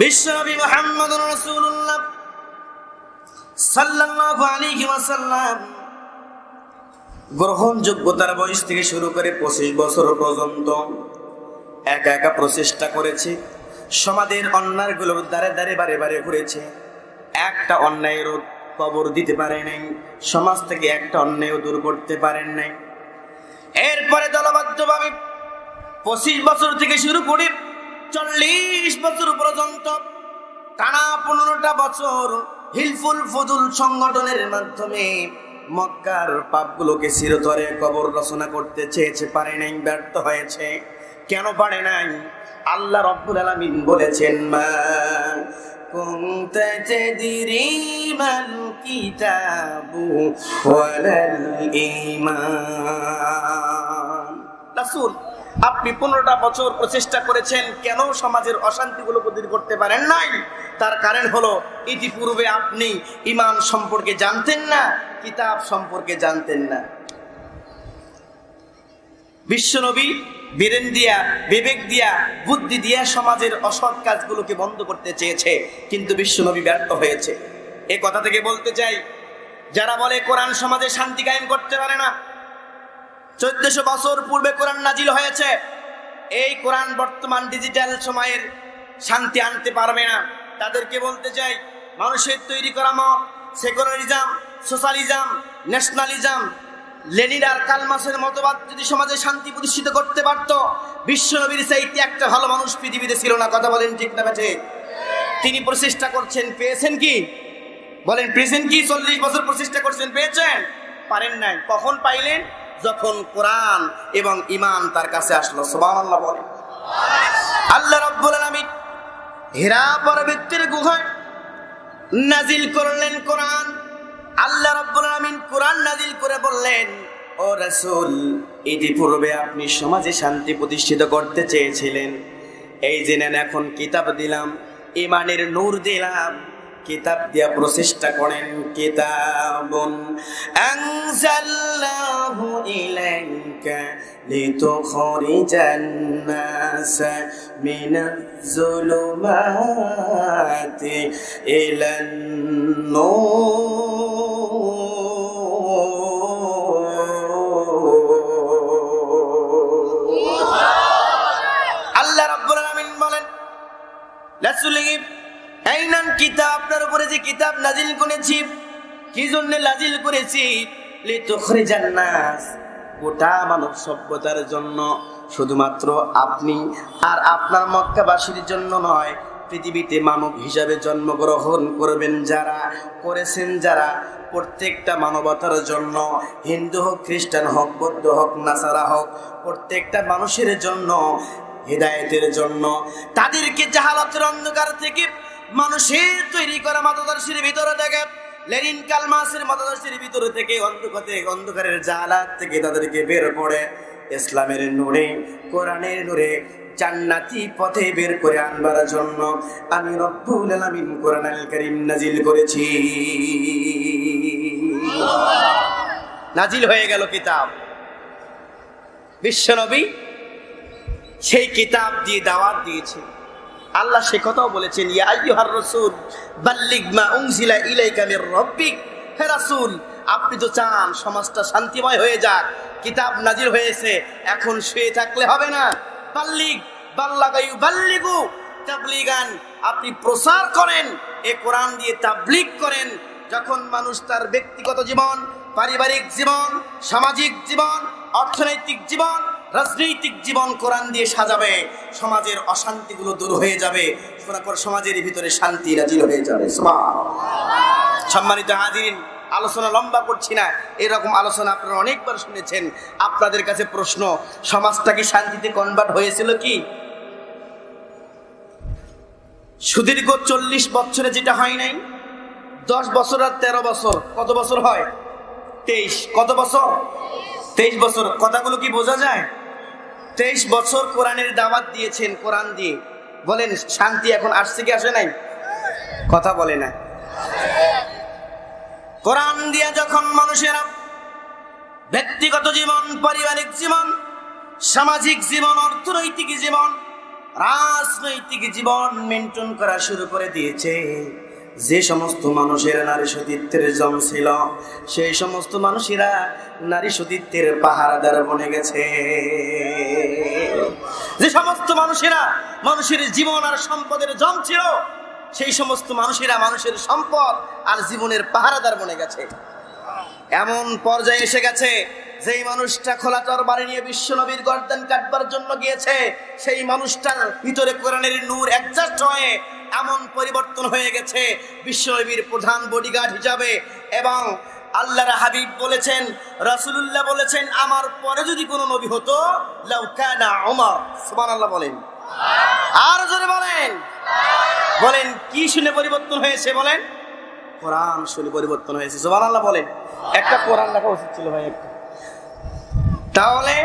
বিশ্বনবী মুহাম্মদুর রাসূলুল্লাহ সাল্লাল্লাহু আলাইহি ওয়াসাল্লাম গ্রহণযোগ্যতার বয়স থেকে শুরু করে 25 বছর পর্যন্ত একা একা প্রচেষ্টা করেছে। সমাজের অন্যায়গুলোর দ্বারে দ্বারে বারে বারে ঘুরেছে, একটা অন্যায়ের কবর দিতে পারে নাই, সমাজ থেকে একটা অন্যায় দূর করতে পারেন নাই। এরপরে দলবদ্ধভাবে 25 বছর থেকে শুরু করে 40 বছর পর্যন্ত টানা 15টা বছর হিলফুল ফুজুল সংগঠনের মাধ্যমে মক্কার পাপগুলোকে চিরতরে কবর রচনা করতে চেয়েছে, পারে নাই, ব্যর্থ হয়েছে। কেন পারে নাই? আল্লাহ রাব্বুল আলামিন বলেছেন, মা কুনতা তাদরি মাল কিতাবু ওয়ালাল ঈমান। রাসূল, আপনি 15টা বছর প্রচেষ্টা করেছেন, কেন সমাজের অশান্তিগুলো দূর করতে পারেন নাই? তার কারণ হলো ইতিপূর্বে আপনি ঈমান সম্পর্কে জানতেন না, কিতাব সম্পর্কে জানতেন না। বিশ্বনবী ব্রেন দিয়া, বিবেক দিয়া, বুদ্ধি দিয়া সমাজের অসৎ কাজগুলোকে বন্ধ করতে চেয়েছে, কিন্তু বিশ্বনবী ব্যর্থ হয়েছে। এই কথা থেকে বলতে চাই, যারা বলে কোরআন সমাজে শান্তি কায়েম করতে পারে না, 1400 বছর পূর্বে কোরআন নাজিল হয়েছে, এই কোরআন বর্তমান ডিজিটাল সময়ের শান্তি আনতে পারবে না। তাদেরকে বলতে চাই, মানুষের তৈরি করা মত সেকুলারিজম, সোশ্যালিজম, ন্যাশনালিজম, লেনিন আর কার্ল মার্ক্সের মতবাদ যদি সমাজে শান্তি প্রতিষ্ঠিত করতে পারত, বিশ্বনবীর চাইতে একটা ভালো মানুষ পৃথিবীতে ছিল না। কথা বলেন ঠিক না বেঠিক? তিনি প্রচেষ্টা করছেন, পেয়েছেন কি? বলেন, পেয়েছেন কি? 40 বছর প্রচেষ্টা করছেন, পেয়েছেন? পারেন নাই। কখন পাইলেন? যখন কোরআন এবং ঈমান তার কাছে আসলো। সুবহানাল্লাহ বলেন। আল্লাহ রাব্বুল আলামিন হিরা পর্বতের গুহায় নাজিল করলেন কোরআন। আল্লাহ রাব্বুল আলামিন কোরআন নাজিল করে বললেন, ও রাসূল, ইতিপূর্বে আপনি সমাজে শান্তি প্রতিষ্ঠিত করতে চেয়েছিলেন, এই যে নেন, এখন কিতাব দিলাম, ঈমানের নূর দিলাম, কিতাব দিয়া প্রচেষ্টা করেন। কিতাবুন আনজালনাহু ইলাইকা লিতুখরিজান নাস মিনাজ-জুলুমাতি ইলান নূর। আল্লাহ রাব্বুল আলামিন বলেন, রাসূলকে এই নাম কিতাব, আপনার উপরে যে কিতাব নাজিল করেছি, কি জন্য নাজিল করেছি? লিতুখরিজান নাস, গোটা মানব সভ্যতার জন্য, শুধুমাত্র আপনি আর আপনার মক্কাবাসীর জন্য নয়, পৃথিবীতে মানব হিসাবে জন্মগ্রহণ করবেন যারা, করেছেন যারা, প্রত্যেকটা মানবতার জন্য, হিন্দু হোক, খ্রিস্টান হোক, বৌদ্ধ হোক, নাসারা হোক, প্রত্যেকটা মানুষের জন্য, হিদায়াতের জন্য, তাদেরকে জাহালাতের অন্ধকার থেকে মানুষের তৈরি করা মতাদর্শের ভিতরে থেকে, লেনিন কার্ল মার্ক্সের মতাদর্শের ভিতরে থেকে, অন্ধকারের জাহালাত থেকে তাদেরকে বের করে ইসলামের নূরে, কোরআনের নূরে জান্নাতি পথে বের করে আনবার জন্য আমি রব্বুল আলামিন কোরআনুল কারীম নাজিল করেছি। নাজিল হয়ে গেল কিতাব। বিশ্বনবী সেই কিতাব দিয়ে দাওয়াত দিয়েছে। আল্লাহ সে কথাও বলেছেন, ইয়া আইয়ুহার রাসূল বাল্লিগ মা উনজিলা ইলাইকা মির রাব্বিক। হে রাসূল, আপনি তো চান সমাজটা শান্তিময় হয়ে যাক, কিতাব নাজিল হয়েছে, এখন শুয়ে থাকলে হবে না। বাল্লিগ, বাল্লাগা ইউবাল্লিগু তাবলীগান, আপনি প্রচার করেন, এই কোরআন দিয়ে তাবলীগ করেন। যখন মানুষ তার ব্যক্তিগত জীবন, পারিবারিক জীবন, সামাজিক জীবন, অর্থনৈতিক জীবন, রাজনৈতিক জীবন কোরআন দিয়ে সাজাবে, সমাজের অশান্তিগুলো দূর হয়ে যাবে, সমাজের ভিতরে শান্তি নাজিল হয়ে যাবে। সম্মানিত হাজিরিন, আলোচনা লম্বা করছি না, এরকম আলোচনা আপনারা অনেকবার শুনেছেন। আপনাদের কাছে প্রশ্ন, সমাজটা কি শান্তিতে কনভার্ট হয়েছিল কি? সুদীর্ঘ 40 বছরে যেটা হয় নাই, 10 বছর আর 13 বছর, কত বছর হয়? 23। কত বছর? 23 বছর। কথাগুলো কি বোঝা যায়? 23 বছর কোরআনের দাওয়াত দিয়েছেন, কোরআন দিয়ে। বলেন, শান্তি এখন আসছে কি আসে নাই? কথা বলে না। কোরআন দিয়ে যখন মানুষেরা ব্যক্তিগত জীবন, পারিবারিক জীবন, সামাজিক জীবন, অর্থনৈতিক জীবন, রাজনৈতিক জীবন মেনটেন করা শুরু করে দিয়েছে। যে সমস্ত মানুষের নারী সতীত্বের জম ছিল, সেই সমস্ত মানুষেরা নারী সতীত্বের পাহারাদার বনে গেছে। যে সমস্ত মানুষেরা মানুষের জীবন আর সম্পদের জম ছিল, সেই সমস্ত মানুষেরা মানুষের সম্পদ আর জীবনের পাহারাদার বনে গেছে। এমন পর্যায়ে এসে গেছে, যেই মানুষটা খোলা তরবারি নিয়ে বিশ্বনবীর গর্দান কাটবার জন্য গিয়েছে, সেই মানুষটার ভিতরে কোরআনের নূর অ্যাডজাস্ট হয়ে এমন পরিবর্তন হয়ে গেছে বিশ্বনবীর প্রধান বডিগার্ড হিসাবে। এবং আল্লাহর হাবিব বলেছেন, রাসূলুল্লাহ বলেছেন, আমার পরে যদি কোনো নবী হতো লাউ কানা ওমর। সুবহানাল্লাহ বলেন, আর জোরে বলেন। বলেন কি শুনে পরিবর্তন হয়েছে? বলেন কোরআন শুনে পরিবর্তন হয়েছে। সুবহানাল্লাহ বলেন। একটা কোরআন লেখা উচিত ছিল ভাই একটা। তাহলে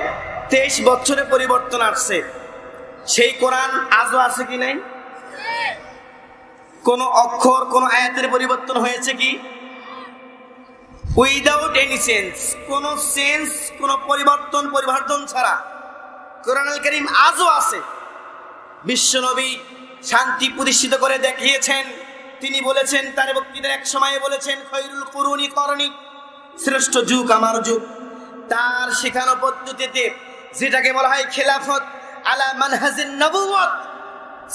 23 বছরে পরিবর্তন আসছে। সেই কোরআন আজও আছে কি নাই? কোন অক্ষর কোন আয়াতের পরিবর্তন হয়েছে কি? উইদাউট এনি সেন্স, কোন সেন্স কোন পরিবর্তন ছাড়া কোরআনুল কারীম আজও আছে। বিশ্বনবী শান্তি প্রতিষ্ঠিত করে দেখিয়েছেন। তিনি বলেছেন, তার বক্তৃতার এক সময়ে বলেছেন, খৈরুল কুরুনি করনি, শ্রেষ্ঠ যুগ আমার যুগ। তার শেখানো পদ্ধতিতে, যেটাকে বলা হয় খেলাফত আলা মানহাজিন নবুওয়াত,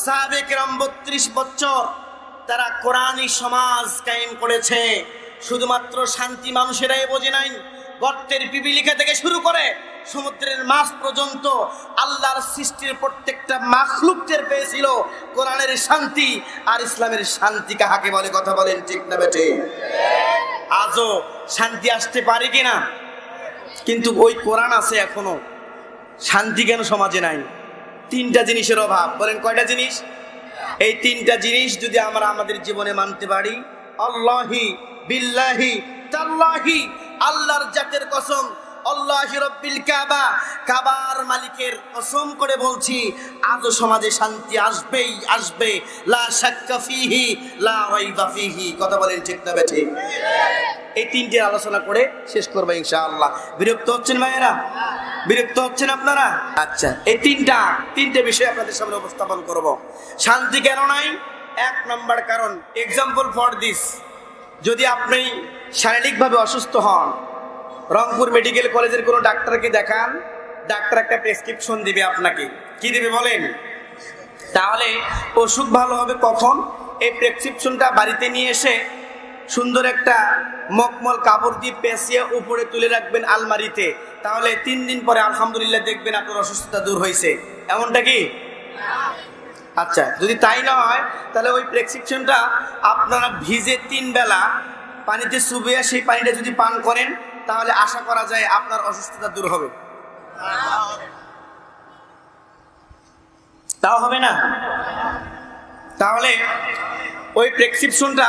সাহাবে কেরাম 32 বছর তারা কোরআনী সমাজ কায়েম করেছে। শুধুমাত্র শান্তি মানুষেরাই বোঝে নাই, গর্তের পিপিলিকা থেকে শুরু করে সমুদ্রের মাছ পর্যন্ত আল্লাহর সৃষ্টির প্রত্যেকটা মাখলুক টের পেয়েছিল কোরআনের শান্তি আর ইসলামের শান্তি কাহাকে বলে। কথা বলেন ঠিক না বেটে? আজও শান্তি আসতে পারে কিনা? কিন্তু ওই কোরআন আছে এখনো, শান্তি কেন সমাজে নাই? 3টা জিনিসের অভাব। বলেন কয়টা জিনিস? এই 3টা জিনিস যদি আমরা আমাদের জীবনে মানতে পারি, আল্লাহি বিল্লাহি তাল্লাহি, আল্লাহর জাতের কসম, আল্লাহি রব্বিল কাবা, কাবার মালিকের কসম করে বলছি, আজও সমাজে শান্তি আসবেই আসবে। লা শাক্কা ফিহি লা রাইবা ফিহি। কথা বলেন ঠিক না বেঠিক? এই 3টির আলোচনা করে শেষ করবো ইনশাআল্লাহ। বিরক্ত হচ্ছেন ভাইয়েরা? বিরক্ত হচ্ছেন আপনারা? আচ্ছা, এই 3টে বিষয় আপনাদের সামনে উপস্থাপন করব। শান্তি কেন নাই? 1 নম্বর কারণ, এক্সাম্পল ফর দিস, যদি আপনি শারীরিকভাবে অসুস্থ হন, রংপুর মেডিকেল কলেজের কোনো ডাক্তারকে দেখান, ডাক্তার একটা প্রেসক্রিপশন দিবে আপনাকে। কি দিবে বলেন? তাহলে অসুখ ভালো হবে কখন? এই প্রেসক্রিপশনটা বাড়িতে নিয়ে এসে সুন্দর একটা মকমল কাপড় দিয়ে পেঁচিয়ে উপরে তুলে রাখবেন আলমারিতে। তাহলে 3 দিন পরে আলহামদুলিল্লাহ দেখবেন আপনার অসুস্থতা দূর হয়েছে। এমনটা কি? আচ্ছা, যদি তাই না হয় তাহলে ওই প্রেসক্রিপশনটা আপনারা ভিজে 3 বেলা পানিতে চুবিয়ে সেই পানিটা যদি পান করেন, তাহলে আশা করা যায় আপনার অসুস্থতা দূর হবে। তাও হবে না? তাহলে ওই প্রেসক্রিপশনটা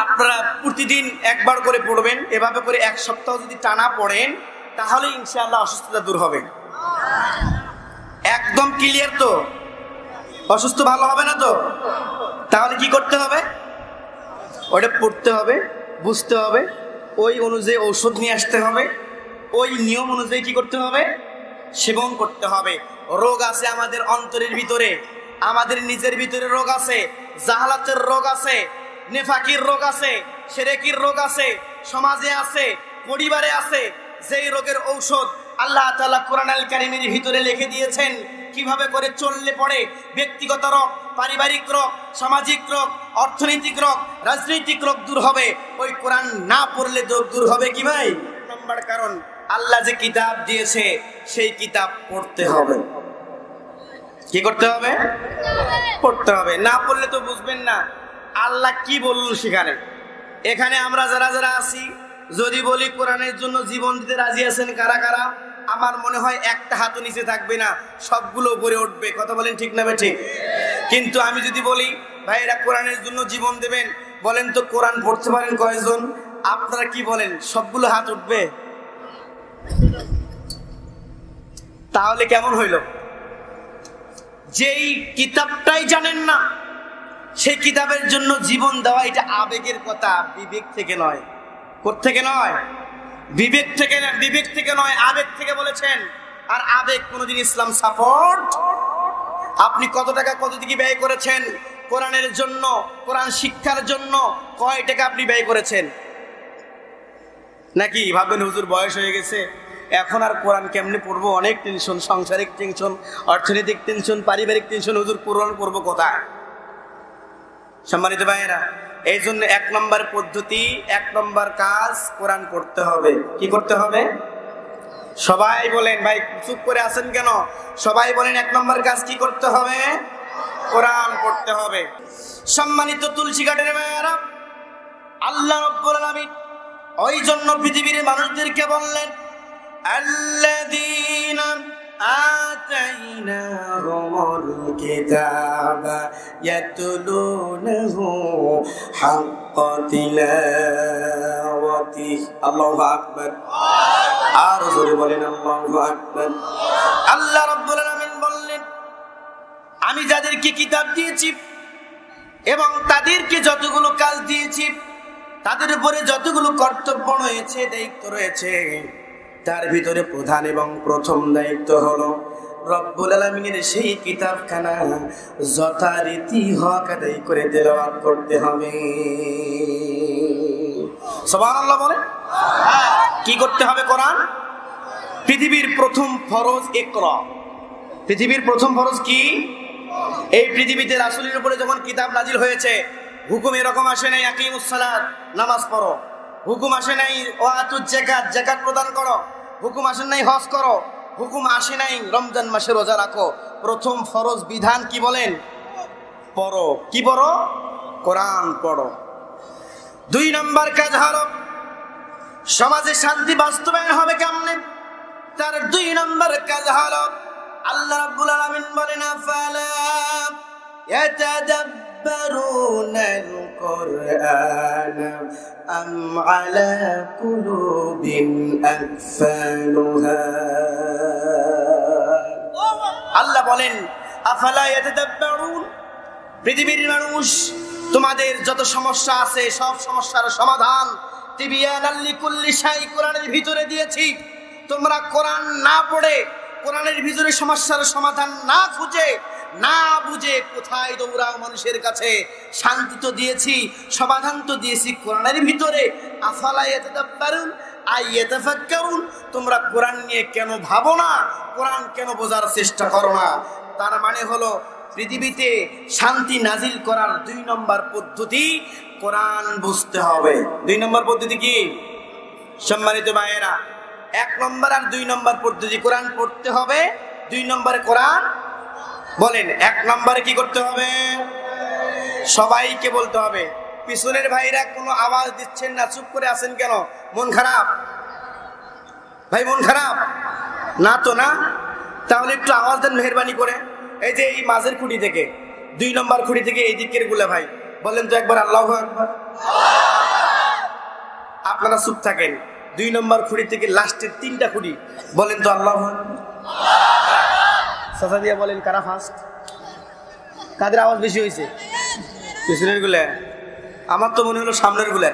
আপনারা প্রতিদিন একবার করে পড়বেন। এভাবে করে 1 সপ্তাহ যদি টানা পড়েন, তাহলে ইনশাআল্লাহ অসুস্থতা দূর হবে। একদম ক্লিয়ার তো? অসুস্থ ভালো হবে না তো? তাহলে কি করতে হবে? ওটা পড়তে হবে, বুঝতে হবে, ওই অনুযায়ী ঔষধ নিয়ে আসতে হবে, ওই নিয়ম অনুযায়ী কি করতে হবে? সেবন করতে হবে। রোগ আছে আমাদের অন্তরের ভিতরে, আমাদের নিজের ভিতরে রোগ আছে, জাহালাতের রোগ আছে, নেফাকির রোগ আছে, শিরকির রোগ আছে, সমাজে আছে, পরিবারে আছে। যেই রোগের ঔষধ আল্লাহ তাআলা কোরআনুল কারীমের ভিতরে লিখে দিয়েছেন, কিভাবে করে চললে পড়ে ব্যক্তিগত রোগ, পারিবারিক রোগ, সামাজিক রোগ, অর্থনৈতিক রোগ, রাজনৈতিক রোগ দূর হবে। ওই কোরআন না পড়লে দূর হবে কি ভাই? নম্বর কারণ, আল্লাহ যে কিতাব দিয়েছে সেই কিতাব পড়তে হবে। কি করতে হবে? পড়তে হবে। না পড়লে তো বুঝবেন না আল্লাহ কি বললেন সেখানে। এখানে আমরা যারা যারা আছি, যদি বলি কোরআনের জন্য জীবন দিতে রাজি আছেন কারা কারা, আমার মনে হয় একটা হাতও নিচে থাকবে না, সবগুলো উপরে উঠবে। কথা বলেন ঠিক না ঠিক? কিন্তু আমি যদি বলি ভাই এরা কোরআনের জন্য জীবন দেবেন, বলেন তো কোরআন পড়তে পারেন কয়জন? আপনারা কি বলেন? সবগুলো হাত উঠবে? তাহলে কেমন হইল? যেই কিতাবটাই জানেন না, সেই কিতাবের জন্য জীবন দেওয়া এটা আবেগের কথা, বিবেক থেকে নয়। কোত্থেকে নয়? বিবেক থেকে না, বিবেক থেকে নয়, আবেগ থেকে বলেছেন। আর আবেগ কোনোদিন ইসলাম সাপোর্ট আপনি কত টাকা কত দিকে ব্যয় করেছেন কোরআনের জন্য, কোরআন শিক্ষার জন্য কয় টাকা আপনি ব্যয় করেছেন? নাকি ভাববেন হুজুর বয়স হয়ে গেছে, এখন আর কোরআন কেমনে পড়বো, অনেক টেনশন, সাংসারিক টেনশন, অর্থনৈতিক টেনশন, পারিবারিক টেনশন, হুজুর কোরআন পড়বো কোথায়? সম্মানিত ভাইয়েরা, এই জন্য 1 নম্বর পদ্ধতি, 1 নম্বর কাজ, কোরআন পড়তে হবে। কি করতে হবে? সবাই বলেন, ভাই চুপ করে আছেন কেন? সবাই বলেন 1 নম্বর কাজ কি করতে হবে? কোরআন পড়তে হবে। সম্মানিত তুলসী ঘাটের ভাইয়েরা, আল্লাহ রাব্বুল আলামিন ওই জন্য পৃথিবীর মানুষদেরকে বললেন, আল্লাযীনা আতাইনাহুমুল কিতাবা ইয়াতলুনাহু হাক্কা তিলাওয়াতিহি। আল্লাহু আকবার। আর জোরে বলেন আল্লাহু আকবার। আল্লাহ রাব্বুল আলামিন বললেন, আমি যাদেরকে কিতাব দিয়েছি এবং তাদেরকে যতগুলো কাজ দিয়েছি, তাদের উপরে যতগুলো কর্তব্য রয়েছে, দায়িত্ব রয়েছে, তার ভিতরে প্রধান এবং প্রথম দায়িত্ব হলো রব্বুল আলামিনের সেই কিতাবখানা যথারীতি হক আদায় করে তেলাওয়াত করতে হবে। সুবহানাল্লাহ বলে। কি করতে হবে? কোরআন। পৃথিবীর প্রথম ফরজ ইকরা। পৃথিবীর প্রথম ফরজ কি? এই পৃথিবীতে রাসূলের উপরে যখন কিতাব নাজিল হয়েছে, হুকুম এরকম আসে নাই আকিমুস সালাত, নামাজ পড়ো। হুকুম আসে নাই ওয়াতুজ যাকাত, যাকাত প্রদান করো। হুকুম আসে নাই হজ করো। হুকুম আসে নাই রমজান মাসে রোজা রাখো। প্রথম ফরজ বিধান কি বলেন? পড়ো। কি পড়ো? কোরআন পড়ো। 2 নম্বর কাজ হলো সমাজে শান্তি বাস্তবায়ন হবে কেমনে? তার 2 নম্বর কাজ হলো আল্লাহ রাব্বুল আলামিন বলেন, আফালা ইয়াতাদাব্বারুনাল কুরআন আম আলা কুলুবিন আকফালুহা। আল্লাহ বলেন, আফালা ইয়াতাদাব্বারুন, পৃথিবীর মানুষ, তোমাদের যত সমস্যা আছে সব সমস্যার সমাধান তিবিয়ানাল লিকুল্লি শাই কোরআনের ভিতরে দিয়েছি। তোমরা কোরআন না পড়ে, কোরআনের ভিতরে সমস্যার সমাধান না খুঁজে, না বুঝে কোথায় দৌড়াও মানুষের কাছে? শান্তি তো দিয়েছি, সমাধান তো দিয়েছি কোরআনের ভিতরে। আফালা ইয়াতাদাব্বারুন আই ইয়াতাফাক্কারুন, তোমরা কোরআন নিয়ে কেন ভাবো না? কোরআন কেন বোঝার চেষ্টা করো না? তার মানে হলো পৃথিবীতে শান্তি নাজিল করার 2 নম্বর পদ্ধতি কোরআন বুঝতে হবে। 2 নম্বর পদ্ধতি কি? সম্মানিত ভাইয়েরা, 1 নম্বর আর 2 নম্বর পদ্ধতি, কোরআন পড়তে হবে। 2 নম্বরে কোরআন বলেন। 1 নম্বরে কি করতে হবে? সবাইকে বলতে হবে। পিছনের ভাইরা কোনো আওয়াজ দিচ্ছেন না, চুপ করে আছেন কেন? মন খারাপ? ভাই মন খারাপ না তো? না, তাহলে একটু আওয়াজ দেন মেহেরবানি করে। এই যে এই মাঝের খুঁটি থেকে, 2 নম্বর খুঁটি থেকে এই দিকের গুলা ভাই বলেন তো একবার আল্লাহু আকবার। আপনারা চুপ থাকেন। 2 নম্বর খুঁটি থেকে লাস্টের 3টা খুঁটি বলেন তো আল্লাহু আকবার। সাজা দিয়া বলেন, কারা ফার্স্ট? কাদের আওয়াজ বেশি হয়েছে? পিছনের গুলা? আমার তো মনে হলো সামনের গুলা।